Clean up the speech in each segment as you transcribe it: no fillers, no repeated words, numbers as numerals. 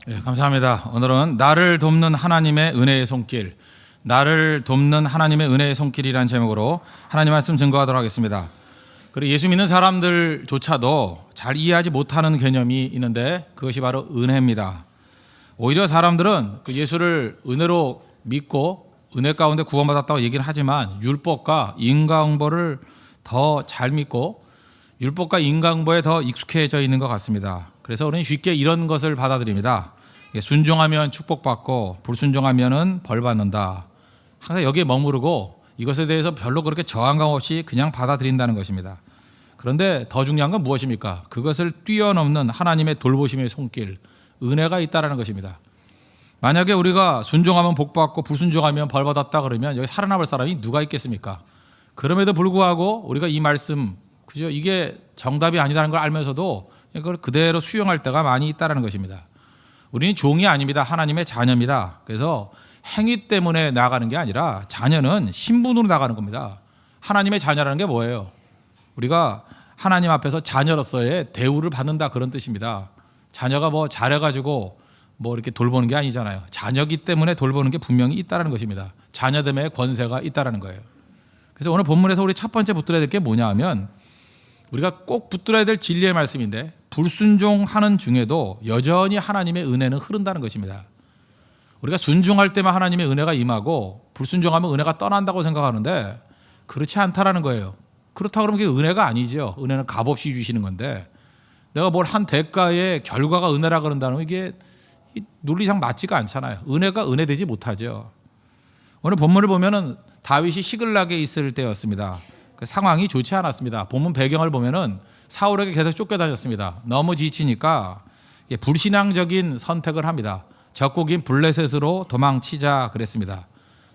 감사합니다. 오늘은 나를 돕는 하나님의 은혜의 손길, 나를 돕는 하나님의 은혜의 손길이라는 제목으로 하나님 말씀 증거하도록 하겠습니다. 그리고 예수 믿는 사람들조차도 잘 이해하지 못하는 개념이 있는데 그것이 바로 은혜입니다. 오히려 사람들은 그 예수를 은혜로 믿고 은혜 가운데 구원받았다고 얘기를 하지만 율법과 인과응보를 더 잘 믿고 율법과 인과응보에 더 익숙해져 있는 것 같습니다. 그래서 우리는 쉽게 이런 것을 받아들입니다. 순종하면 축복받고 불순종하면 벌받는다. 항상 여기에 머무르고 이것에 대해서 별로 그렇게 저항감 없이 그냥 받아들인다는 것입니다. 그런데 더 중요한 건 무엇입니까? 그것을 뛰어넘는 하나님의 돌보심의 손길, 은혜가 있다는 것입니다. 만약에 우리가 순종하면 복받고 불순종하면 벌받았다 그러면 여기 살아남을 사람이 누가 있겠습니까? 그럼에도 불구하고 우리가 이 말씀, 그죠? 이게 정답이 아니라는 걸 알면서도 이걸 그대로 수용할 때가 많이 있다는 것입니다. 우리는 종이 아닙니다. 하나님의 자녀입니다. 그래서 행위 때문에 나아가는 게 아니라 자녀는 신분으로 나가는 겁니다. 하나님의 자녀라는 게 뭐예요? 우리가 하나님 앞에서 자녀로서의 대우를 받는다, 그런 뜻입니다. 자녀가 뭐 잘해가지고 뭐 이렇게 돌보는 게 아니잖아요. 자녀기 때문에 돌보는 게 분명히 있다는 것입니다. 자녀됨의 권세가 있다는 거예요. 그래서 오늘 본문에서 우리 첫 번째 붙들어야 될 게 뭐냐 하면, 우리가 꼭 붙들어야 될 진리의 말씀인데, 불순종하는 중에도 여전히 하나님의 은혜는 흐른다는 것입니다. 우리가 순종할 때만 하나님의 은혜가 임하고 불순종하면 은혜가 떠난다고 생각하는데 그렇지 않다라는 거예요. 그렇다고 그러면 그게 은혜가 아니죠. 은혜는 값없이 주시는 건데, 내가 뭘 한 대가의 결과가 은혜라 그런다는 이게 논리상 맞지가 않잖아요. 은혜가 은혜되지 못하죠. 오늘 본문을 보면은 다윗이 시글락에 있을 때였습니다. 그 상황이 좋지 않았습니다. 본문 배경을 보면은 사울에게 계속 쫓겨다녔습니다. 너무 지치니까 불신앙적인 선택을 합니다. 적국인 블레셋으로 도망치자 그랬습니다.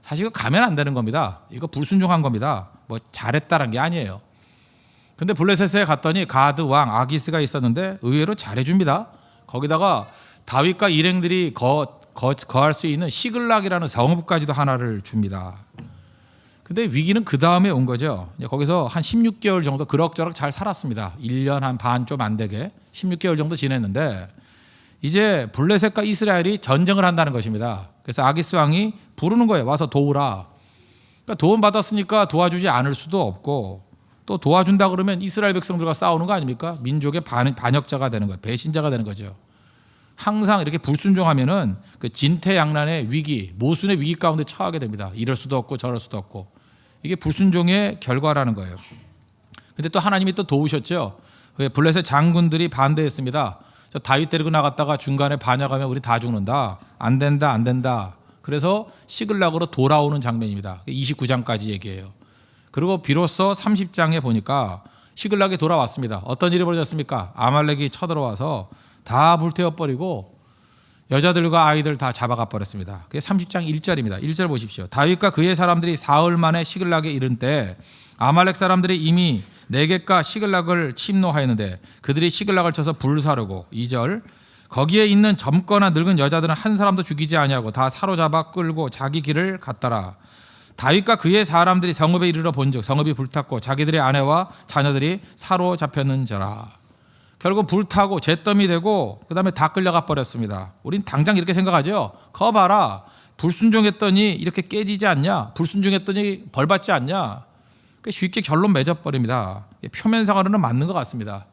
사실 이거 가면 안 되는 겁니다. 이거 불순종한 겁니다. 뭐 잘했다는 게 아니에요. 근데 블레셋에 갔더니 가드 왕 아기스가 있었는데 의외로 잘해줍니다. 거기다가 다윗과 일행들이 거할 수 있는 시글락이라는 성읍까지도 하나를 줍니다. 근데 위기는 그 다음에 온 거죠. 거기서 한 16개월 정도 그럭저럭 잘 살았습니다. 1년 한 반 좀 안 되게 16개월 정도 지냈는데, 이제 블레셋과 이스라엘이 전쟁을 한다는 것입니다. 그래서 아기스 왕이 부르는 거예요. 와서 도우라. 그러니까 도움 받았으니까 도와주지 않을 수도 없고, 또 도와준다 그러면 이스라엘 백성들과 싸우는 거 아닙니까? 민족의 반역자가 되는 거예요. 배신자가 되는 거죠. 항상 이렇게 불순종하면은 그 진퇴양난의 위기, 모순의 위기 가운데 처하게 됩니다. 이럴 수도 없고 저럴 수도 없고. 이게 불순종의 결과라는 거예요. 근데 또 하나님이 또 도우셨죠. 블레셋 장군들이 반대했습니다. 저 다윗 데리고 나갔다가 중간에 반역하면 우리 다 죽는다. 안 된다, 안 된다. 그래서 시글락으로 돌아오는 장면입니다. 29장까지 얘기해요. 그리고 비로소 30장에 보니까 시글락이 돌아왔습니다. 어떤 일이 벌어졌습니까? 아말렉이 쳐들어와서 다 불태워버리고 여자들과 아이들 다 잡아가 버렸습니다. 그게 30장 1절입니다. 1절 보십시오. 다윗과 그의 사람들이 사흘 만에 시글락에 이른 때 아말렉 사람들이 이미 네겝과 시글락을 침노하였는데 그들이 시글락을 쳐서 불사르고, 2절, 거기에 있는 젊거나 늙은 여자들은 한 사람도 죽이지 아니하고 다 사로잡아 끌고 자기 길을 갔더라. 다윗과 그의 사람들이 성읍에 이르러 본즉 성읍이 불탔고 자기들의 아내와 자녀들이 사로잡혔는지라. 결국 불타고 잿더미 되고 그 다음에 다 끌려가 버렸습니다. 우린 당장 이렇게 생각하죠. 거 봐라, 불순종했더니 이렇게 깨지지 않냐, 불순종했더니 벌받지 않냐. 쉽게 결론 맺어버립니다. 표면상으로는 맞는 것 같습니다.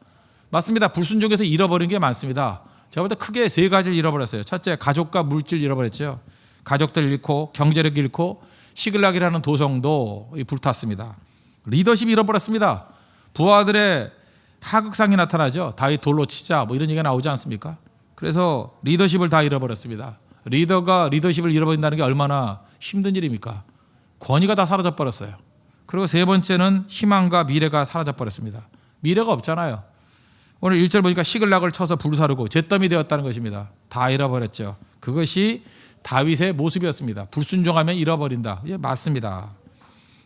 맞습니다. 불순종해서 잃어버린 게 많습니다. 제가 볼 때 크게 세 가지를 잃어버렸어요. 첫째, 가족과 물질 잃어버렸죠. 가족들 잃고 경제력 잃고 시글락이라는 도성도 불탔습니다. 리더십 잃어버렸습니다. 부하들의 하극상이 나타나죠. 다윗 돌로 치자 뭐 이런 얘기가 나오지 않습니까? 그래서 리더십을 다 잃어버렸습니다. 리더가 리더십을 잃어버린다는 게 얼마나 힘든 일입니까? 권위가 다 사라져 버렸어요. 그리고 세 번째는 희망과 미래가 사라져 버렸습니다. 미래가 없잖아요. 오늘 1절 보니까 시글락을 쳐서 불사르고 잿더미 되었다는 것입니다. 다 잃어버렸죠. 그것이 다윗의 모습이었습니다. 불순종하면 잃어버린다. 예, 맞습니다.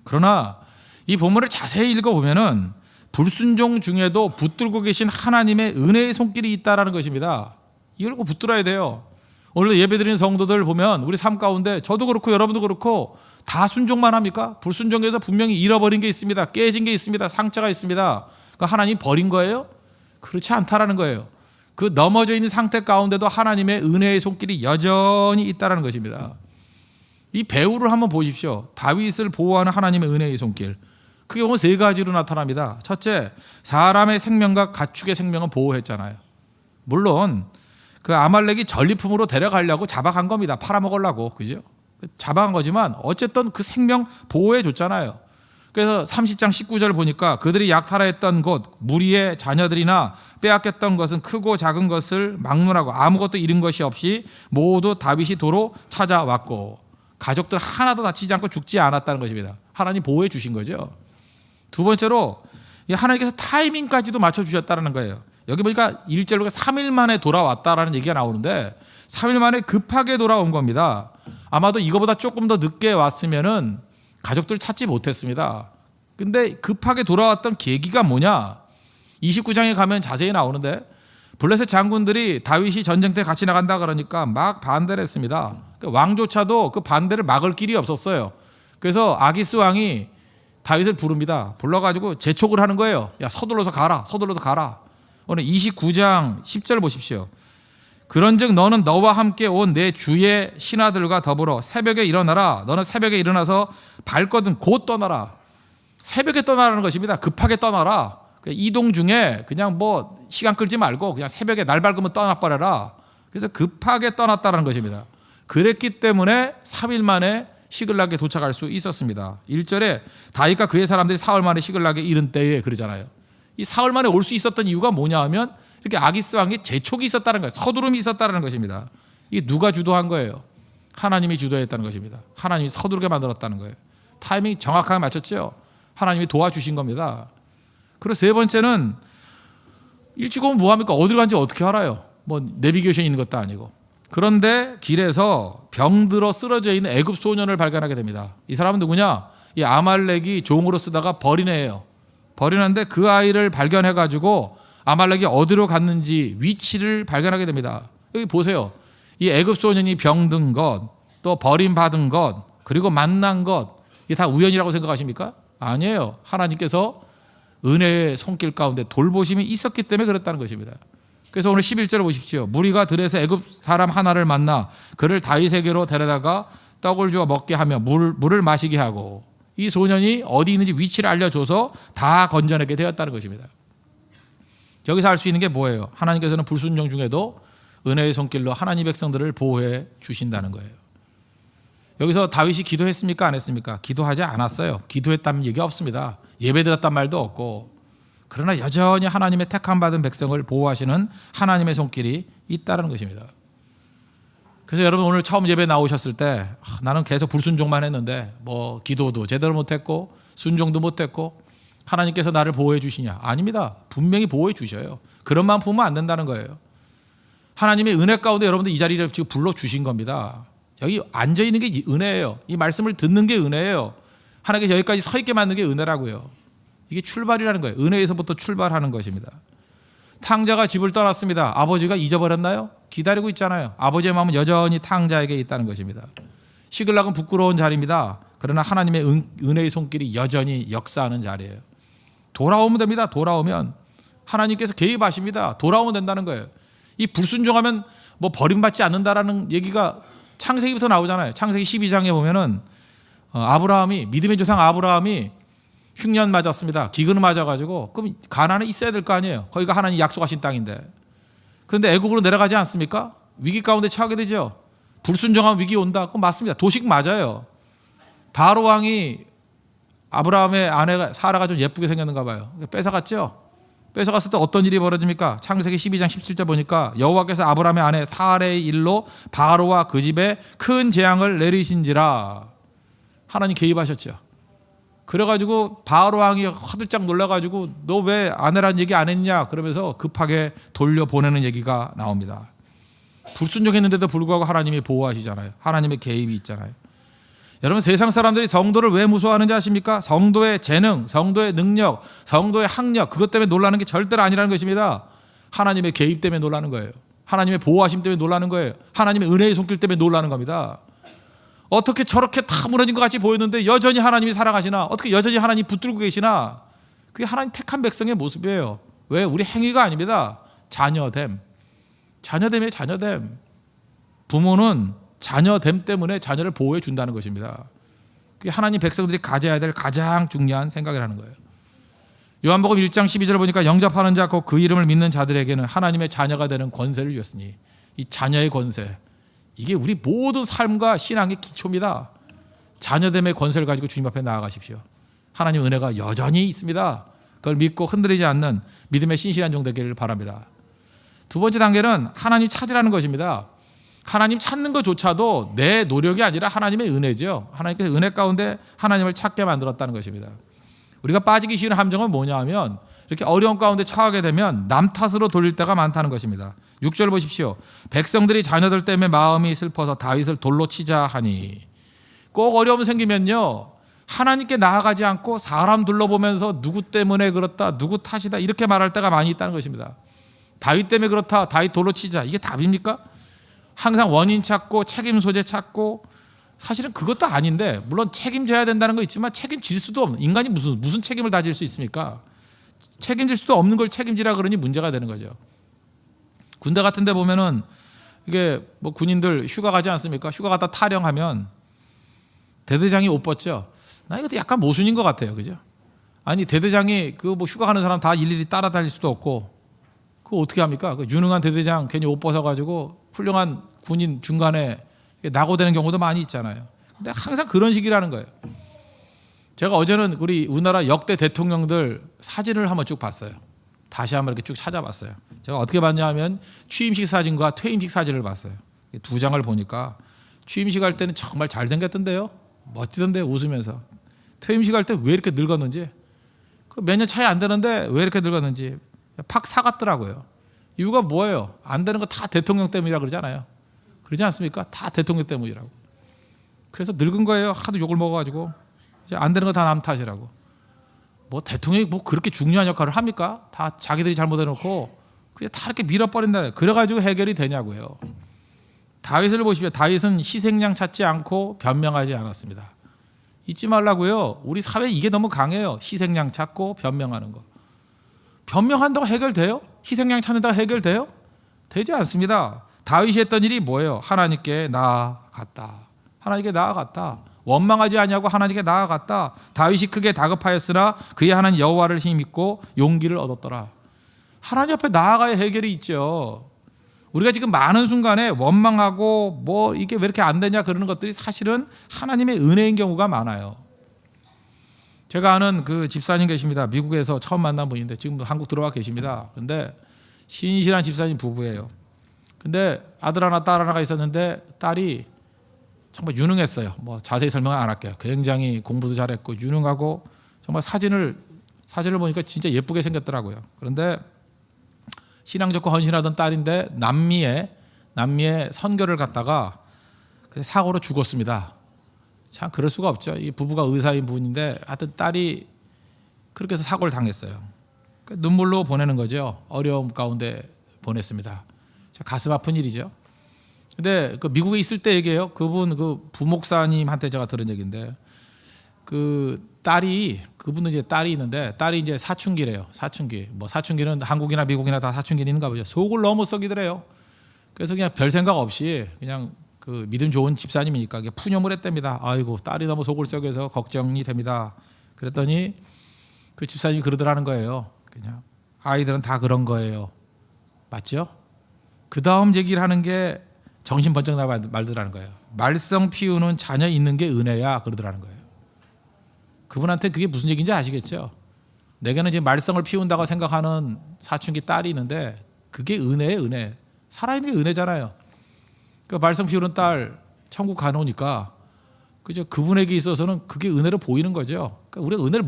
그러나 이 본문을 자세히 읽어보면은 불순종 중에도 붙들고 계신 하나님의 은혜의 손길이 있다는 것입니다. 이걸 꼭 붙들어야 돼요. 오늘도 예배드리는 성도들 보면 우리 삶 가운데 저도 그렇고 여러분도 그렇고 다 순종만 합니까? 불순종해서 분명히 잃어버린 게 있습니다. 깨진 게 있습니다. 상처가 있습니다. 그러니까 하나님 버린 거예요? 그렇지 않다라는 거예요. 그 넘어져 있는 상태 가운데도 하나님의 은혜의 손길이 여전히 있다는 것입니다. 이 배후를 한번 보십시오. 다윗을 보호하는 하나님의 은혜의 손길. 크게 보면 세 가지로 나타납니다. 첫째, 사람의 생명과 가축의 생명은 보호했잖아요. 물론 그 아말렉이 전리품으로 데려가려고 잡아간 겁니다. 팔아먹으려고. 그죠? 잡아간 거지만 어쨌든 그 생명 보호해 줬잖아요. 그래서 30장 19절 보니까 그들이 약탈했던 곳 무리의 자녀들이나 빼앗겼던 것은 크고 작은 것을 막론하고 아무것도 잃은 것이 없이 모두 다윗이 도로 찾아왔고, 가족들 하나도 다치지 않고 죽지 않았다는 것입니다. 하나님 보호해 주신 거죠. 두 번째로 하나님께서 타이밍까지도 맞춰주셨다는 거예요. 여기 보니까 1절로 3일 만에 돌아왔다라는 얘기가 나오는데 3일 만에 급하게 돌아온 겁니다. 아마도 이거보다 조금 더 늦게 왔으면은 가족들 찾지 못했습니다. 근데 급하게 돌아왔던 계기가 뭐냐? 29장에 가면 자세히 나오는데 블레셋 장군들이 다윗이 전쟁터에 같이 나간다 그러니까 막 반대를 했습니다. 왕조차도 그 반대를 막을 길이 없었어요. 그래서 아기스 왕이 다윗을 부릅니다. 불러가지고 재촉을 하는 거예요. 야, 서둘러서 가라. 서둘러서 가라. 오늘 29장 10절 보십시오. 그런즉 너는 너와 함께 온 내 주의 신하들과 더불어 새벽에 일어나라. 너는 새벽에 일어나서 발거든 곧 떠나라. 새벽에 떠나라는 것입니다. 급하게 떠나라. 이동 중에 그냥 뭐 시간 끌지 말고 그냥 새벽에 날 밝으면 떠나버려라. 그래서 급하게 떠났다는 것입니다. 그랬기 때문에 3일 만에 시글락에 도착할 수 있었습니다. 1절에 다윗과 그의 사람들이 사흘 만에 시글락에 이른 때에 그러잖아요. 이 사흘 만에 올 수 있었던 이유가 뭐냐 하면 이렇게 아기스 왕의 재촉이 있었다는 거예요. 서두름이 있었다는 것입니다. 이게 누가 주도한 거예요? 하나님이 주도했다는 것입니다. 하나님이 서두르게 만들었다는 거예요. 타이밍 정확하게 맞췄죠. 하나님이 도와주신 겁니다. 그리고 세 번째는 일찍 오면 뭐합니까? 어디로 간지 어떻게 알아요? 뭐 내비게이션이 있는 것도 아니고. 그런데 길에서 병들어 쓰러져 있는 애굽 소년을 발견하게 됩니다. 이 사람은 누구냐? 이 아말렉이 종으로 쓰다가 버린 애예요. 버리는데 그 아이를 발견해가지고 아말렉이 어디로 갔는지 위치를 발견하게 됩니다. 여기 보세요. 이 애굽 소년이 병든 것, 또 버림받은 것, 그리고 만난 것, 이게 다 우연이라고 생각하십니까? 아니에요. 하나님께서 은혜의 손길 가운데 돌보심이 있었기 때문에 그랬다는 것입니다. 그래서 오늘 11절을 보십시오. 무리가 들에서 애굽 사람 하나를 만나 그를 다윗에게로 데려다가 떡을 주어 먹게 하며 물을 마시게 하고, 이 소년이 어디 있는지 위치를 알려줘서 다 건져내게 되었다는 것입니다. 여기서 알 수 있는 게 뭐예요? 하나님께서는 불순종 중에도 은혜의 손길로 하나님 백성들을 보호해 주신다는 거예요. 여기서 다윗이 기도했습니까? 안 했습니까? 기도하지 않았어요. 기도했다는 얘기 없습니다. 예배드렸단 말도 없고. 그러나 여전히 하나님의 택함 받은 백성을 보호하시는 하나님의 손길이 있다는 것입니다. 그래서 여러분 오늘 처음 예배 나오셨을 때 나는 계속 불순종만 했는데 뭐 기도도 제대로 못했고 순종도 못했고 하나님께서 나를 보호해 주시냐? 아닙니다. 분명히 보호해 주셔요. 그런 마음 품으면 안 된다는 거예요. 하나님의 은혜 가운데 여러분들 이 자리를 지금 불러주신 겁니다. 여기 앉아있는 게 은혜예요. 이 말씀을 듣는 게 은혜예요. 하나님께서 여기까지 서 있게 만든 게 은혜라고요. 이게 출발이라는 거예요. 은혜에서부터 출발하는 것입니다. 탕자가 집을 떠났습니다. 아버지가 잊어버렸나요? 기다리고 있잖아요. 아버지의 마음은 여전히 탕자에게 있다는 것입니다. 시글락은 부끄러운 자리입니다. 그러나 하나님의 은혜의 손길이 여전히 역사하는 자리예요. 돌아오면 됩니다. 돌아오면 하나님께서 개입하십니다. 돌아오면 된다는 거예요. 이 불순종하면 뭐 버림받지 않는다라는 얘기가 창세기부터 나오잖아요. 창세기 12장에 보면은 아브라함이, 믿음의 조상 아브라함이 흉년 맞았습니다. 기근을 맞아가지고, 그럼 가나안에 있어야 될 거 아니에요. 거기가 하나님 약속하신 땅인데. 그런데 애굽으로 내려가지 않습니까? 위기 가운데 처하게 되죠. 불순종하면 위기 온다. 그건 맞습니다. 도식 맞아요. 바로 왕이 아브라함의 아내가 사라가 좀 예쁘게 생겼는가 봐요. 뺏어갔죠. 뺏어갔을 때 어떤 일이 벌어집니까? 창세기 12장 17절 보니까 여호와께서 아브라함의 아내 사라의 일로 바로와 그 집에 큰 재앙을 내리신지라. 하나님 개입하셨죠. 그래가지고 바로 왕이 화들짝 놀라가지고 너 왜 아내란 얘기 안 했냐 그러면서 급하게 돌려보내는 얘기가 나옵니다. 불순종했는데도 불구하고 하나님이 보호하시잖아요. 하나님의 개입이 있잖아요. 여러분 세상 사람들이 성도를 왜 무서워하는지 아십니까? 성도의 재능, 성도의 능력, 성도의 학력, 그것 때문에 놀라는 게 절대로 아니라는 것입니다. 하나님의 개입 때문에 놀라는 거예요. 하나님의 보호하심 때문에 놀라는 거예요. 하나님의 은혜의 손길 때문에 놀라는 겁니다. 어떻게 저렇게 다 무너진 것 같이 보였는데 여전히 하나님이 살아가시나? 어떻게 여전히 하나님이 붙들고 계시나? 그게 하나님 택한 백성의 모습이에요. 왜? 우리 행위가 아닙니다. 자녀됨. 자녀됨이에요. 자녀됨. 부모는 자녀됨 때문에 자녀를 보호해 준다는 것입니다. 그게 하나님 백성들이 가져야 될 가장 중요한 생각이라는 거예요. 요한복음 1장 12절 보니까 영접하는 자 곧 그 이름을 믿는 자들에게는 하나님의 자녀가 되는 권세를 주었으니, 이 자녀의 권세, 이게 우리 모든 삶과 신앙의 기초입니다. 자녀됨의 권세를 가지고 주님 앞에 나아가십시오. 하나님 은혜가 여전히 있습니다. 그걸 믿고 흔들리지 않는 믿음의 신실한 종 되기를 바랍니다. 두 번째 단계는 하나님 찾으라는 것입니다. 하나님 찾는 것조차도 내 노력이 아니라 하나님의 은혜죠. 하나님께서 은혜 가운데 하나님을 찾게 만들었다는 것입니다. 우리가 빠지기 쉬운 함정은 뭐냐 하면, 이렇게 어려운 가운데 처하게 되면 남 탓으로 돌릴 때가 많다는 것입니다. 6절 보십시오. 백성들이 자녀들 때문에 마음이 슬퍼서 다윗을 돌로 치자 하니. 꼭 어려움 생기면요, 하나님께 나아가지 않고 사람 둘러보면서 누구 때문에 그렇다, 누구 탓이다, 이렇게 말할 때가 많이 있다는 것입니다. 다윗 때문에 그렇다, 다윗 돌로 치자, 이게 답입니까? 항상 원인 찾고 책임 소재 찾고, 사실은 그것도 아닌데, 물론 책임져야 된다는 거 있지만 책임질 수도 없는, 인간이 무슨 책임을 다 질 수 있습니까? 책임질 수도 없는 걸 책임지라 그러니 문제가 되는 거죠. 군대 같은 데 보면은 이게 뭐 군인들 휴가 가지 않습니까? 휴가 갔다 탈영하면 대대장이 옷 벗죠. 나 이것도 약간 모순인 것 같아요. 그죠? 아니, 대대장이 그 뭐 휴가 가는 사람 다 일일이 따라다닐 수도 없고, 그거 어떻게 합니까? 그 유능한 대대장 괜히 옷 벗어가지고 훌륭한 군인 중간에 낙오되는 경우도 많이 있잖아요. 근데 항상 그런 식이라는 거예요. 제가 어제는 우리 우리나라 역대 대통령들 사진을 한번 쭉 봤어요. 다시 한번 이렇게 쭉 찾아봤어요. 제가 어떻게 봤냐 하면 취임식 사진과 퇴임식 사진을 봤어요. 두 장을 보니까 취임식 할 때는 정말 잘생겼던데요. 멋지던데요. 웃으면서. 퇴임식 할 때 왜 이렇게 늙었는지, 몇 년 차이 안 되는데 왜 이렇게 늙었는지 팍 사갔더라고요. 이유가 뭐예요? 안 되는 거 다 대통령 때문이라 그러잖아요. 그러지 않습니까? 다 대통령 때문이라고. 그래서 늙은 거예요. 하도 욕을 먹어가지고. 이제 안 되는 거 다 남 탓이라고. 뭐 대통령이 뭐 그렇게 중요한 역할을 합니까? 다 자기들이 잘못해놓고 그냥 다 이렇게 밀어버린다. 그래가지고 해결이 되냐고요. 다윗을 보십시오. 다윗은 희생양 찾지 않고 변명하지 않았습니다. 잊지 말라고요. 우리 사회에 이게 너무 강해요. 희생양 찾고 변명하는 거. 변명한다고 해결돼요? 희생양 찾는다고 해결돼요? 되지 않습니다. 다윗이 했던 일이 뭐예요? 하나님께 나아갔다. 하나님께 나아갔다. 원망하지 아니하고 하나님께 나아갔다. 다윗이 크게 다급하였으나 그의 하나님 여호와를 힘입고 용기를 얻었더라. 하나님 앞에 나아가야 해결이 있죠. 우리가 지금 많은 순간에 원망하고 뭐 이게 왜 이렇게 안 되냐 그러는 것들이 사실은 하나님의 은혜인 경우가 많아요. 제가 아는 그 집사님 계십니다. 미국에서 처음 만난 분인데 지금도 한국 들어와 계십니다. 근데 신실한 집사님 부부예요. 근데 아들 하나 딸 하나가 있었는데 딸이 정말 유능했어요. 뭐 자세히 설명은 안 할게요. 굉장히 공부도 잘했고 유능하고 정말 사진을 보니까 진짜 예쁘게 생겼더라고요. 그런데 신앙 좋고 헌신하던 딸인데 남미에 선교를 갔다가 사고로 죽었습니다. 참 그럴 수가 없죠. 이 부부가 의사인 분인데 하여튼 딸이 그렇게 해서 사고를 당했어요. 눈물로 보내는 거죠. 어려움 가운데 보냈습니다. 가슴 아픈 일이죠. 근데 그 미국에 있을 때 얘기해요. 그분 그 부목사님한테 제가 들은 얘기인데 그 그분은 이제 딸이 있는데 딸이 이제 사춘기래요. 사춘기. 뭐 사춘기는 한국이나 미국이나 다 사춘기는 있는가 보죠. 속을 너무 썩이더래요. 그래서 그냥 별 생각 없이 그냥 그 믿음 좋은 집사님이니까 푸념을 했답니다. 아이고 딸이 너무 속을 썩여서 걱정이 됩니다. 그랬더니 그 집사님이 그러더라는 거예요. 그냥 아이들은 다 그런 거예요. 맞죠? 그 다음 얘기를 하는 게 정신 번쩍 나와 말더라는 거예요. 말썽 피우는 자녀 있는 게 은혜야 그러더라는 거예요. 그분한테 그게 무슨 얘기인지 아시겠죠? 내게는 이제 말썽을 피운다고 생각하는 사춘기 딸이 있는데 그게 은혜예요, 은혜. 살아있는 게 은혜잖아요. 그 말썽 피우는 딸 천국 가놓으니까 그죠? 그분에게 있어서는 그게 은혜로 보이는 거죠. 그러니까 우리가 은혜를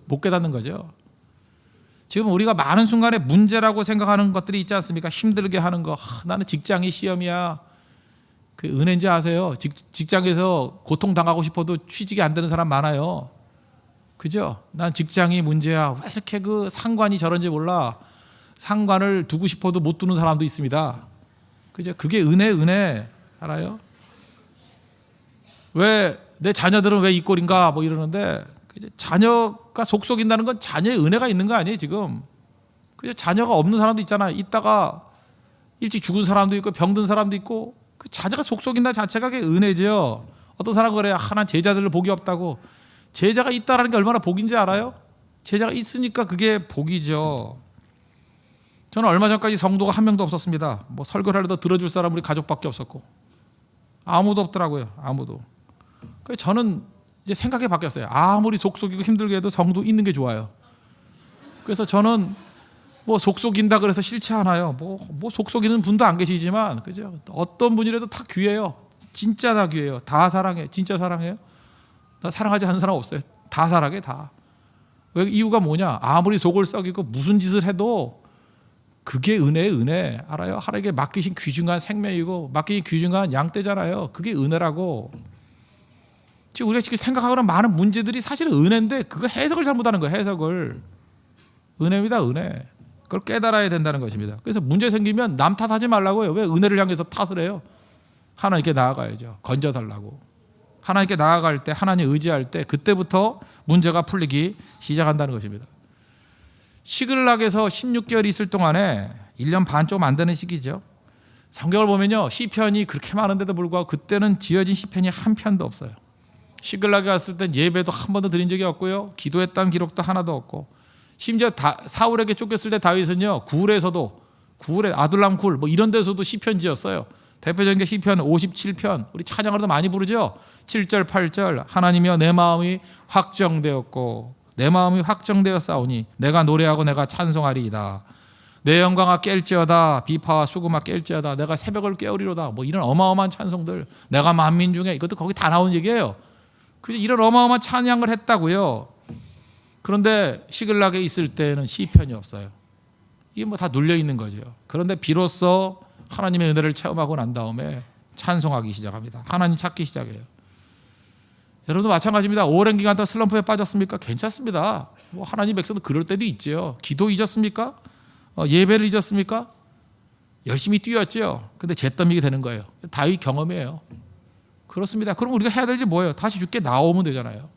못 깨닫는 거죠. 지금 우리가 많은 순간에 문제라고 생각하는 것들이 있지 않습니까? 힘들게 하는 거. 나는 직장이 시험이야. 그 은혜인지 아세요? 직장에서 고통당하고 싶어도 취직이 안 되는 사람 많아요. 그죠? 난 직장이 문제야. 왜 이렇게 그 상관이 저런지 몰라. 상관을 두고 싶어도 못 두는 사람도 있습니다. 그죠? 그게 은혜. 알아요? 왜 내 자녀들은 왜 이 꼴인가 뭐 이러는데 그죠? 자녀가 속썩인다는 건 자녀의 은혜가 있는 거 아니에요 지금? 그죠? 자녀가 없는 사람도 있잖아요. 있다가 일찍 죽은 사람도 있고 병든 사람도 있고 그 자자가 속속인다 자체가 그게 은혜죠. 어떤 사람은 그래요. 하나님 제자들을 복이 없다고. 제자가 있다라는 게 얼마나 복인지 알아요? 제자가 있으니까 그게 복이죠. 저는 얼마 전까지 성도가 한 명도 없었습니다. 뭐 설교를 하려도 들어줄 사람 우리 가족밖에 없었고 아무도 없더라고요. 아무도. 그래서 저는 이제 생각이 바뀌었어요. 아무리 속속이고 힘들게 해도 성도 있는 게 좋아요. 그래서 저는 뭐 속속인다 그래서 싫지 않아요. 뭐 속속이는 분도 안 계시지만 그죠? 어떤 분이라도 다 귀해요. 진짜 다 귀해요. 다 사랑해. 진짜 사랑해요. 나 사랑하지 않는 사람 없어요. 다 사랑해 다. 왜 이유가 뭐냐? 아무리 속을 썩이고 무슨 짓을 해도 그게 은혜의 은혜. 알아요? 하나님께 맡기신 귀중한 생명이고 맡기신 귀중한 양떼잖아요. 그게 은혜라고. 지금 우리가 지금 생각하거나 많은 문제들이 사실은 은혜인데 그거 해석을 잘못하는 거예요. 해석을. 은혜입니다. 은혜. 그걸 깨달아야 된다는 것입니다. 그래서 문제 생기면 남 탓하지 말라고요. 왜 은혜를 향해서 탓을 해요? 하나님께 나아가야죠. 건져달라고. 하나님께 나아갈 때, 하나님 의지할 때 그때부터 문제가 풀리기 시작한다는 것입니다. 시글락에서 16개월이 있을 동안에 1년 반 좀 안 되는 시기죠. 성경을 보면요. 시편이 그렇게 많은데도 불구하고 그때는 지어진 시편이 한 편도 없어요. 시글락에 갔을 땐 예배도 한 번도 드린 적이 없고요. 기도했다는 기록도 하나도 없고 심지어 사울에게 쫓겼을 때 다윗은요. 굴에 아둘람 굴 뭐 이런 데서도 시편 지었어요. 대표적인 게 시편 57편. 우리 찬양으로도 많이 부르죠. 7절 8절 하나님이여 내 마음이 확정되었고 내 마음이 확정되었사오니 내가 노래하고 내가 찬송하리이다. 내 영광아 깰지어다 비파와 수금아 깰지어다 내가 새벽을 깨우리로다. 뭐 이런 어마어마한 찬송들 내가 만민 중에 이것도 거기 다 나온 얘기예요. 그래서 이런 어마어마한 찬양을 했다고요. 그런데 시글락에 있을 때는 시편이 없어요. 이게 뭐 다 눌려 있는 거죠. 그런데 비로소 하나님의 은혜를 체험하고 난 다음에 찬송하기 시작합니다. 하나님 찾기 시작해요. 여러분도 마찬가지입니다. 오랜 기간 동안 슬럼프에 빠졌습니까? 괜찮습니다. 뭐 하나님 백성도 그럴 때도 있죠. 기도 잊었습니까? 예배를 잊었습니까? 열심히 뛰었죠. 근데 잿더미가 되는 거예요. 다윗 경험이에요. 그렇습니다. 그럼 우리가 해야 될 일이 뭐예요? 다시 주께 나오면 되잖아요.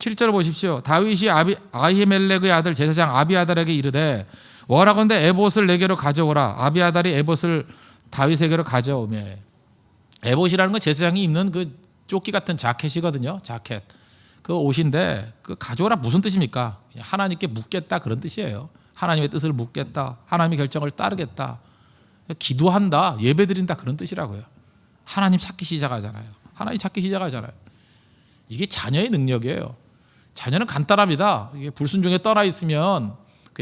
7절을 보십시오. 다윗이 아히멜렉의 아들 제사장 아비아달에게 이르되 원하건대 에봇을 내게로 가져오라. 아비아달이 에봇을 다윗에게로 가져오며. 에봇이라는 건 제사장이 입는 그 조끼 같은 자켓이거든요. 자켓. 그 옷인데 그 가져오라 무슨 뜻입니까? 하나님께 묻겠다 그런 뜻이에요. 하나님의 뜻을 묻겠다. 하나님의 결정을 따르겠다. 기도한다. 예배드린다 그런 뜻이라고요. 하나님 찾기 시작하잖아요. 하나님 찾기 시작하잖아요. 이게 자녀의 능력이에요. 자녀는 간단합니다. 이게 불순종에 떠나 있으면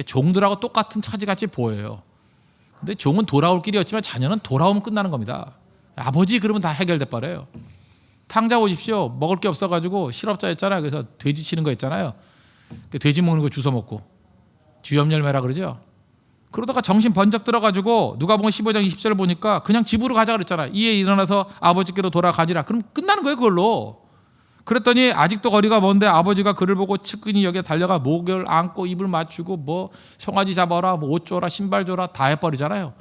종들하고 똑같은 처지같이 보여요. 근데 종은 돌아올 길이었지만 자녀는 돌아오면 끝나는 겁니다. 아버지 그러면 다 해결돼 버려요. 탕자 보십시오. 먹을 게 없어가지고 실업자였잖아요. 그래서 돼지 치는 거 있잖아요. 돼지 먹는 거 주워 먹고 주염열매라 그러죠. 그러다가 정신 번쩍 들어가지고 누가복음 15장 20절을 보니까 그냥 집으로 가자 그랬잖아요. 이에 일어나서 아버지께로 돌아가지라. 그럼 끝나는 거예요 그걸로. 그랬더니 아직도 거리가 먼데 아버지가 그를 보고 측근히 여기에 달려가 목을 안고 입을 맞추고 뭐 송아지 잡아라 뭐 옷 줘라 신발 줘라 다 해버리잖아요.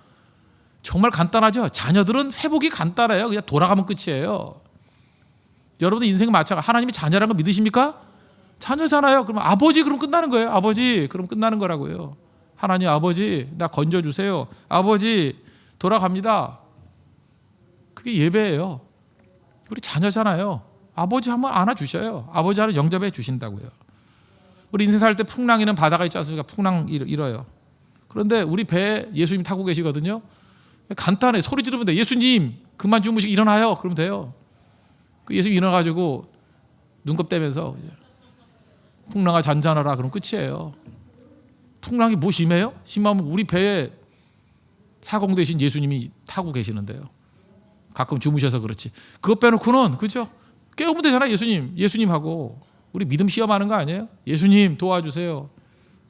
정말 간단하죠. 자녀들은 회복이 간단해요. 그냥 돌아가면 끝이에요. 여러분들 인생 마찬가지. 하나님이 자녀라는 거 믿으십니까? 자녀잖아요. 그럼 아버지 그럼 끝나는 거예요. 아버지 그럼 끝나는 거라고요. 하나님 아버지 나 건져주세요. 아버지 돌아갑니다. 그게 예배예요. 우리 자녀잖아요. 아버지 한번 안아주셔요. 아버지 하나 영접해 주신다고요. 우리 인생 살 때 풍랑이는 바다가 있지 않습니까? 풍랑 일어요. 그런데 우리 배에 예수님 타고 계시거든요. 간단해. 소리 지르면 돼. 예수님 그만 주무시고 일어나요. 그러면 돼요. 그 예수님 일어나가지고 눈곱 떼면서 풍랑아 잔잔하라 그럼 끝이에요. 풍랑이 뭐 심해요? 심하면 우리 배에 사공 대신 예수님이 타고 계시는데요. 가끔 주무셔서 그렇지. 그거 빼놓고는 그죠? 깨우면 되잖아요. 예수님하고 우리 믿음 시험하는 거 아니에요? 예수님 도와주세요.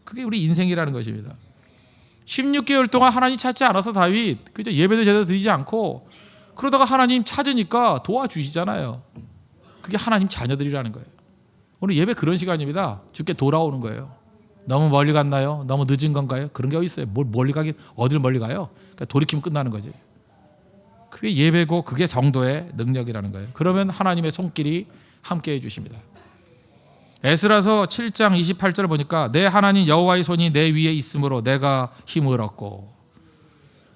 그게 우리 인생이라는 것입니다. 16개월 동안 하나님 찾지 않아서 다윗 그죠? 예배도 제대로 드리지 않고 그러다가 하나님 찾으니까 도와주시잖아요. 그게 하나님 자녀들이라는 거예요. 오늘 예배 그런 시간입니다. 주께 돌아오는 거예요. 너무 멀리 갔나요? 너무 늦은 건가요? 그런 게 어디 있어요? 뭘 멀리 가긴 어딜 멀리 가요? 그러니까 돌이키면 끝나는 거지. 그게 예배고 그게 성도의 능력이라는 거예요. 그러면 하나님의 손길이 함께해 주십니다. 에스라서 7장 28절을 보니까 내 하나님 여호와의 손이 내 위에 있으므로 내가 힘을 얻고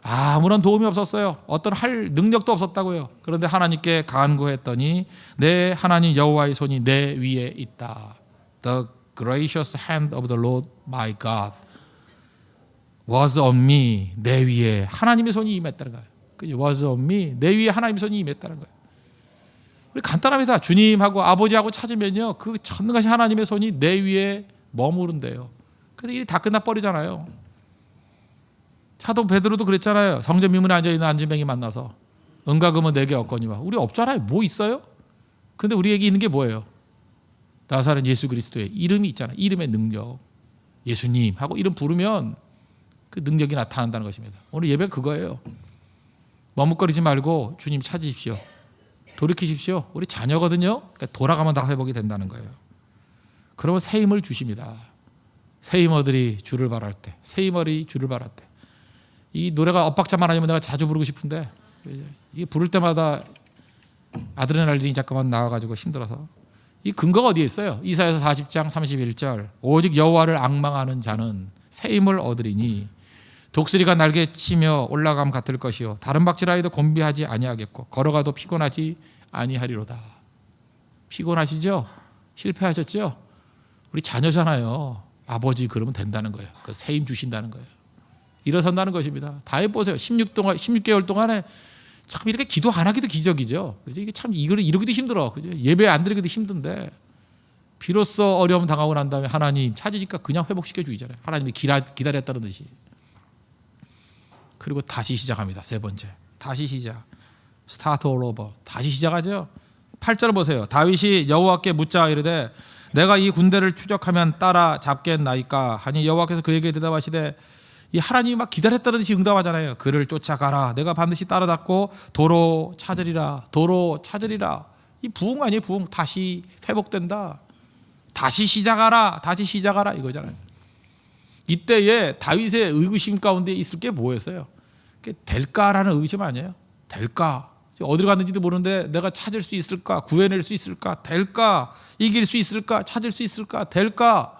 아무런 도움이 없었어요. 어떤 할 능력도 없었다고요. 그런데 하나님께 간구했더니 내 하나님 여호와의 손이 내 위에 있다. The gracious hand of the Lord my God was on me. 내 위에 하나님의 손이 임했다는 거예요. was on me. 내 위에 하나님의 손이 임했다는 거예요. 우리 간단합니다. 주님하고 아버지하고 찾으면요, 그 전능하신 하나님의 손이 내 위에 머무른대요. 그래서 일이 다 끝나버리잖아요. 사도 베드로도 그랬잖아요. 성전 미문에 앉아있는 안진뱅이 만나서 은과 금은 내게 없거니와. 우리 없잖아요. 뭐 있어요? 근데 우리에게 있는 게 뭐예요? 나사렛 예수 그리스도의 이름이 있잖아요. 이름의 능력. 예수님 하고 이름 부르면 그 능력이 나타난다는 것입니다. 오늘 예배가 그거예요. 머뭇거리지 말고 주님 찾으십시오. 돌이키십시오. 우리 자녀거든요. 그러니까 돌아가면 다 회복이 된다는 거예요. 그러면 새 힘을 주십니다. 새 힘어들이 주를 바랄 때, 새 힘어들이 주를 바랄 때. 이 노래가 엇박자만 아니면 내가 자주 부르고 싶은데 이게 부를 때마다 아드레날린이 잠깐만 나와가지고 힘들어서. 이 근거가 어디에 있어요? 이사야서 40장 31절 오직 여호와를 앙망하는 자는 새 힘을 얻으리니 독수리가 날개 치며 올라감 같을 것이요 다른 박질하여도 곤비하지 아니하겠고 걸어가도 피곤하지 아니하리로다. 피곤하시죠? 실패하셨죠? 우리 자녀잖아요. 아버지 그러면 된다는 거예요. 그 새 힘 주신다는 거예요. 일어선다는 것입니다. 다 해보세요. 16개월 동안에 참 이렇게 기도 안 하기도 기적이죠. 그죠? 이게 참 이걸 이루기도 힘들어. 그죠? 예배 안 드리기도 힘든데 비로소 어려움 당하고 난 다음에 하나님 찾으니까 그냥 회복시켜 주시잖아요. 하나님이 기다렸다는 듯이. 그리고 다시 시작합니다. 세 번째. 다시 시작. 스타트 올 오버. 다시 시작하죠. 8절 보세요. 다윗이 여호와께 묻자 이르되 내가 이 군대를 추적하면 따라잡겠나이까 하니 여호와께서 그에게 대답하시되 이 하나님이 막 기다렸다는 듯이 응답하잖아요. 그를 쫓아가라. 내가 반드시 따라잡고 도로 찾으리라. 도로 찾으리라. 이 부흥 아니에요. 부흥. 다시 회복된다. 다시 시작하라. 다시 시작하라 이거잖아요. 이때에 다윗의 의구심 가운데 있을 게 뭐였어요? 될까라는 의구심 아니에요? 될까? 어디로 갔는지도 모르는데 내가 찾을 수 있을까? 구해낼 수 있을까? 될까? 이길 수 있을까? 찾을 수 있을까? 될까?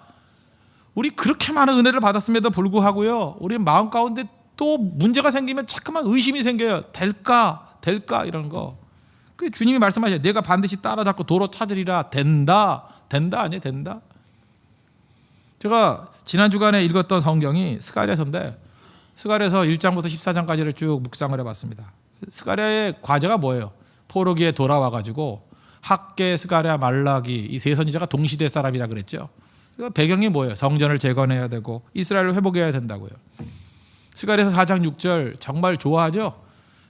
우리 그렇게 많은 은혜를 받았음에도 불구하고요, 우리 마음 가운데 또 문제가 생기면 자꾸만 의심이 생겨요. 될까? 될까? 이런 거. 그 주님이 말씀하셔요. 내가 반드시 따라잡고 도로 찾으리라. 된다. 된다 아니에요? 된다. 제가 지난 주간에 읽었던 성경이 스가랴서인데 스가랴서 1장부터 14장까지를 쭉 묵상을 해봤습니다. 스가랴의 과제가 뭐예요? 포로기에 돌아와가지고 학개, 스가랴, 말라기 이 세 선지자가 동시대 사람이라 그랬죠. 배경이 뭐예요? 성전을 재건해야 되고 이스라엘을 회복해야 된다고요. 스가랴서 4장 6절 정말 좋아하죠?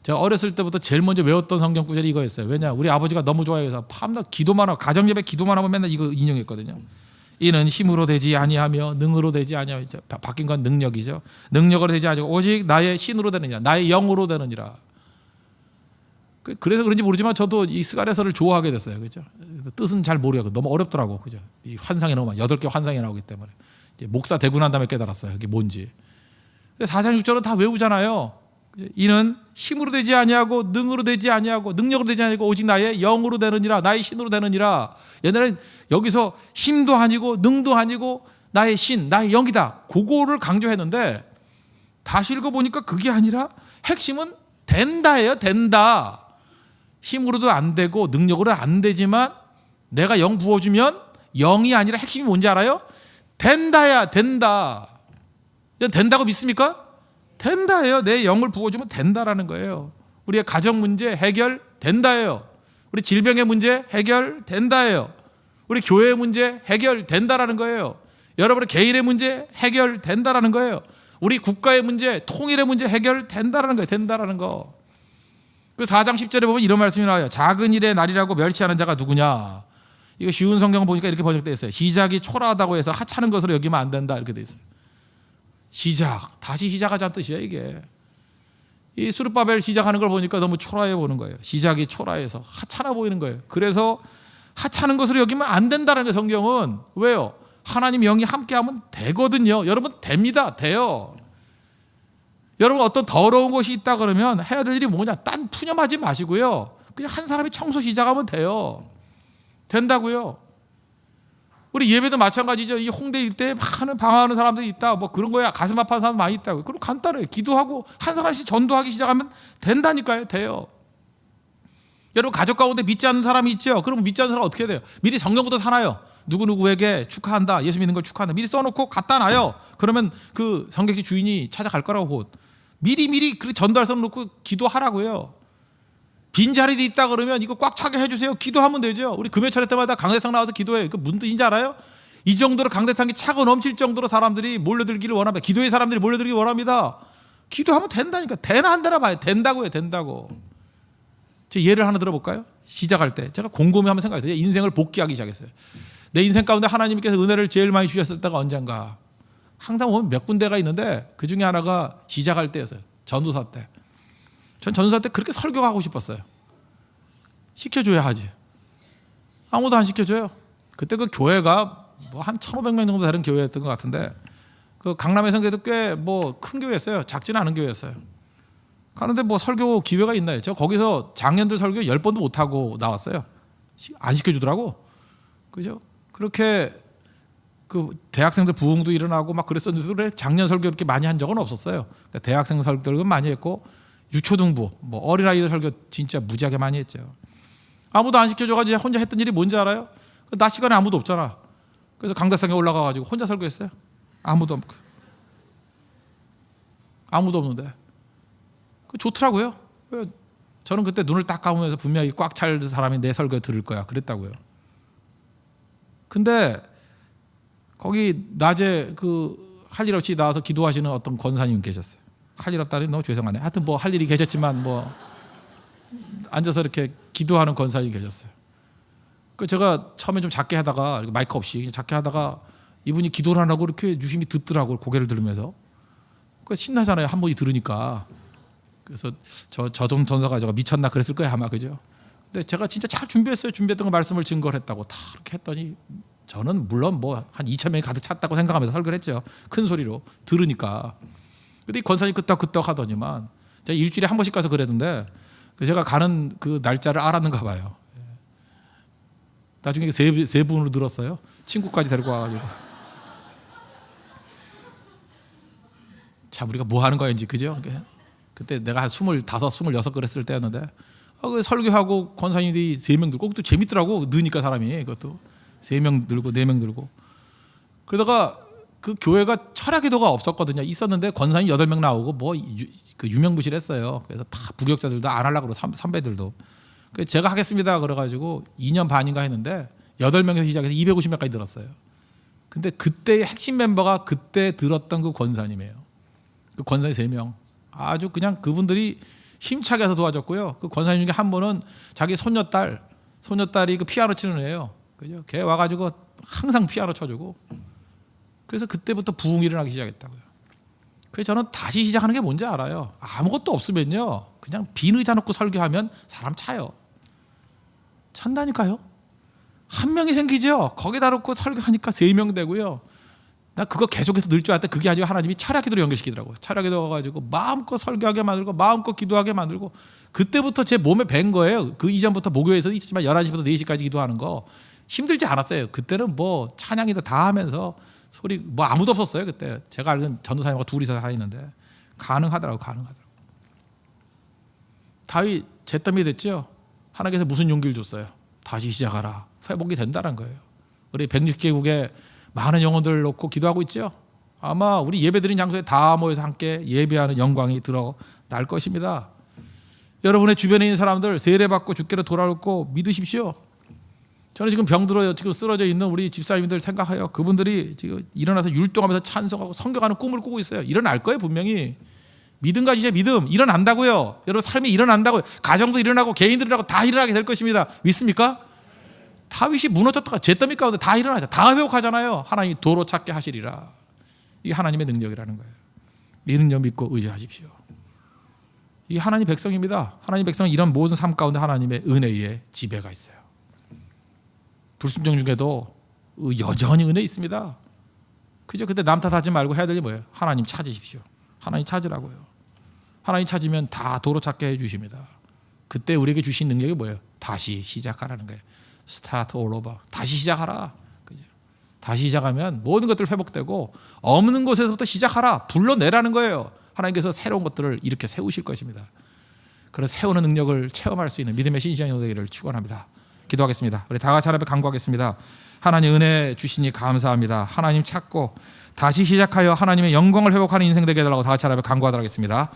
제가 어렸을 때부터 제일 먼저 외웠던 성경 구절이 이거였어요. 왜냐? 우리 아버지가 너무 좋아해서 밤낮 기도만 하고 가정예배 기도만 하면 맨날 이거 인용했거든요. 이는 힘으로 되지 아니하며 능으로 되지 아니하며 바뀐 건 능력이죠. 능력으로 되지 아니하고 오직 나의 신으로 되느니라. 나의 영으로 되느니라. 그래서 그런지 모르지만 저도 이 스가랴서를 좋아하게 됐어요. 그죠? 뜻은 잘 모르겠고 너무 어렵더라고. 그죠? 이 환상이 너무 8개 환상이 나오기 때문에 이제 목사 되고 난 다음에 깨달았어요. 이게 뭔지. 4장 6절은 다 외우잖아요. 이는 힘으로 되지 아니하고 능으로 되지 아니하고 능력으로 되지 아니하고 오직 나의 영으로 되느니라. 나의 신으로 되느니라. 옛날엔 여기서 힘도 아니고 능도 아니고 나의 신, 나의 영이다. 그거를 강조했는데 다시 읽어보니까 그게 아니라 핵심은 된다예요. 된다. 힘으로도 안 되고 능력으로 안 되지만 내가 영 부어주면 영이 아니라 핵심이 뭔지 알아요? 된다야. 된다. 된다고 믿습니까? 된다예요. 내 영을 부어주면 된다라는 거예요. 우리의 가정 문제 해결된다예요. 우리 질병의 문제 해결된다예요. 우리 교회의 문제 해결된다라는 거예요. 여러분의 개인의 문제 해결된다라는 거예요. 우리 국가의 문제, 통일의 문제 해결된다라는 거예요. 된다라는 거. 그 4장 10절에 보면 이런 말씀이 나와요. 작은 일의 날이라고 멸시하는 자가 누구냐. 이거 쉬운 성경 보니까 이렇게 번역되어 있어요. 시작이 초라하다고 해서 하찮은 것으로 여기면 안 된다 이렇게 되어 있어요. 시작, 다시 시작하자는 뜻이에요. 이게 이 수르바벨 시작하는 걸 보니까 너무 초라해 보이는 거예요. 시작이 초라해서 하찮아 보이는 거예요. 그래서 하찮은 것으로 여기면 안 된다는 거예요. 성경은. 왜요? 하나님 영이 함께하면 되거든요. 여러분 됩니다. 돼요. 여러분 어떤 더러운 것이 있다 그러면 해야 될 일이 뭐냐? 딴 푸념하지 마시고요. 그냥 한 사람이 청소 시작하면 돼요. 된다고요. 우리 예배도 마찬가지죠. 이 홍대 일대에 많은 방황하는 사람들이 있다. 뭐 그런 거야. 가슴 아파하는 사람 많이 있다고. 그럼 간단해요. 기도하고 한 사람씩 전도하기 시작하면 된다니까요. 돼요. 여러분 가족 가운데 믿지 않는 사람이 있죠. 그럼 믿지 않는 사람 어떻게 해야 돼요? 미리 성경부터 사놔요. 누구누구에게 축하한다. 예수 믿는 걸 축하한다. 미리 써놓고 갖다 놔요. 그러면 그 성경지 주인이 찾아갈 거라고 곧. 미리 그 전도할 써놓고 기도하라고요. 빈자리도 있다 그러면 이거 꽉 차게 해주세요. 기도하면 되죠. 우리 금요 차례 때마다 강대상 나와서 기도해요. 그 무슨 뜻인지 알아요? 이 정도로 강대상이 차고 넘칠 정도로 사람들이 몰려들기를 원합니다. 기도의 사람들이 몰려들기를 원합니다. 기도하면 된다니까. 되나 안 되나 봐요. 된다고요. 된다고. 제 예를 하나 들어볼까요? 시작할 때 제가 곰곰이 한번 생각했어요. 인생을 복귀하기 시작했어요. 내 인생 가운데 하나님께서 은혜를 제일 많이 주셨을 때가 언젠가. 항상 보면 몇 군데가 있는데 그 중에 하나가 시작할 때였어요. 전도사 때. 전 전도사 때 그렇게 설교하고 싶었어요. 시켜줘야 하지. 아무도 안 시켜줘요. 그때 그 교회가 뭐 한 1,500명 정도 되는 교회였던 것 같은데 그 강남에서는 그래도 꽤 뭐 큰 교회였어요. 작지는 않은 교회였어요. 가는데 뭐 설교 기회가 있나요? 제가 거기서 작년들 설교 10번도 못하고 나왔어요. 안 시켜주더라고. 그죠? 그렇게 그 대학생들 부흥도 일어나고 막 그랬었는데 그래 작년 설교 그렇게 많이 한 적은 없었어요. 그러니까 대학생 설교를 많이 했고 유초등부, 뭐 어린아이들 설교 진짜 무지하게 많이 했죠. 아무도 안 시켜줘가지고 혼자 했던 일이 뭔지 알아요? 낮 시간에 아무도 없잖아. 그래서 강대상에 올라가가지고 혼자 설교했어요. 아무도 없는데. 좋더라고요. 저는 그때 눈을 딱 감으면서 분명히 꽉 찰 사람이 내 설교 들을 거야. 그랬다고요. 근데 거기 낮에 그 할 일 없이 나와서 기도하시는 어떤 권사님 계셨어요. 할 일 없다니 너무 죄송하네. 하여튼 뭐 할 일이 계셨지만 뭐 앉아서 이렇게 기도하는 권사님이 계셨어요. 그 제가 처음에 좀 작게 하다가 마이크 없이 작게 하다가 이분이 기도를 안 하고 이렇게 유심히 듣더라고요. 고개를 들으면서. 그 신나잖아요. 한 번이 들으니까. 그래서 저 좀 전도가 제가 미쳤나 그랬을 거예요 아마. 그죠? 근데 제가 진짜 잘 준비했어요. 준비했던 거 말씀을 증거를 했다고 다 그렇게 했더니 저는 물론 뭐 한 2,000명이 가득 찼다고 생각하면서 설교를 했죠. 큰 소리로 들으니까. 근데 이 권사님 끄떡끄떡 하더니만 제가 일주일에 한 번씩 가서 그랬는데 제가 가는 그 날짜를 알았는가 봐요. 나중에 세 분으로 늘었어요. 친구까지 데리고 와가지고. 참 우리가 뭐 하는 거였는지 그죠? 그때 내가 한 25, 26 그랬을 때였는데 그 설교하고 권사님들이 3명 들고 또 재밌더라고. 느니까 사람이 그것도 3명 들고 4명 들고 그러다가 그 교회가 철야기도가 없었거든요. 있었는데 권사님 8명 나오고 뭐 그 유명무실했어요. 그래서 다 부교육자들도 안 하려고 그러고 선배들도. 그래서 제가 하겠습니다 그래가지고 2년 반인가 했는데 8명에서 시작해서 250명까지 들었어요. 근데 그때의 핵심 멤버가 그때 들었던 그 권사님이에요. 그 권사님 3명. 아주 그냥 그분들이 힘차게 해서 도와줬고요. 그 권사님 중에 한 분은 자기 손녀딸이 그 피아노 치는 애예요. 그죠? 걔 와가지고 항상 피아노 쳐주고. 그래서 그때부터 부흥이 일어나기 시작했다고요. 그래서 저는 다시 시작하는 게 뭔지 알아요. 아무것도 없으면요. 그냥 빈 의자 놓고 설교하면 사람 차요. 찬다니까요. 한 명이 생기죠. 거기다 놓고 설교하니까 3명 되고요. 나 그거 계속해서 늘 줄 알았는데 그게 아니고 하나님이 철야기도로 연결시키더라고요. 철야기도 가지고 마음껏 설교하게 만들고 마음껏 기도하게 만들고 그때부터 제 몸에 밴 거예요. 그 이전부터 목요일에서 있지만 11시부터 4시까지 기도하는 거 힘들지 않았어요. 그때는 뭐 찬양이다 다 하면서 소리 뭐 아무도 없었어요. 그때 제가 알기로는 전도사님과 둘이서 다니는데 가능하더라고. 다윗 잿더미 됐죠. 하나님께서 무슨 용기를 줬어요? 다시 시작하라. 회복이 된다는 거예요. 우리 160개국에 많은 영혼들을 놓고 기도하고 있죠. 아마 우리 예배드린 장소에 다 모여서 함께 예배하는 영광이 드러날 것입니다. 여러분의 주변에 있는 사람들 세례받고 주께로 돌아올고 믿으십시오. 저는 지금 병들어요. 지금 쓰러져 있는 우리 집사님들 생각해요. 그분들이 지금 일어나서 율동하면서 찬송하고 성경하는 꿈을 꾸고 있어요. 일어날 거예요 분명히. 믿음 가지세요. 믿음. 일어난다고요. 여러분 삶이 일어난다고요. 가정도 일어나고 개인들이 일어나고 다 일어나게 될 것입니다. 믿습니까? 다윗이 무너졌다가 잿더미 가운데 다 일어나죠. 다 회복하잖아요. 하나님이 도로 찾게 하시리라. 이게 하나님의 능력이라는 거예요. 이 능력 믿고 의지하십시오. 이 하나님 백성입니다. 하나님 백성은 이런 모든 삶 가운데 하나님의 은혜의 지배가 있어요. 불순종 중에도 여전히 은혜 있습니다. 그저 그때 남 탓하지 말고 해야 될 게 뭐예요? 하나님 찾으십시오. 하나님 찾으라고요. 하나님 찾으면 다 도로 찾게 해주십니다. 그때 우리에게 주신 능력이 뭐예요? 다시 시작하라는 거예요. Start all over. 다시 시작하라. 그죠? 다시 시작하면 모든 것들 회복되고 없는 곳에서부터 시작하라. 불러내라는 거예요. 하나님께서 새로운 것들을 이렇게 세우실 것입니다. 그런 세우는 능력을 체험할 수 있는 믿음의 신앙이 되기를 축원합니다. 기도하겠습니다. 우리 다 같이 하나님 앞에 간구하겠습니다. 하나님 은혜 주시니 감사합니다. 하나님 찾고 다시 시작하여 하나님의 영광을 회복하는 인생 되게 해달라고 다 같이 하나님 앞에 간구하도록 하겠습니다.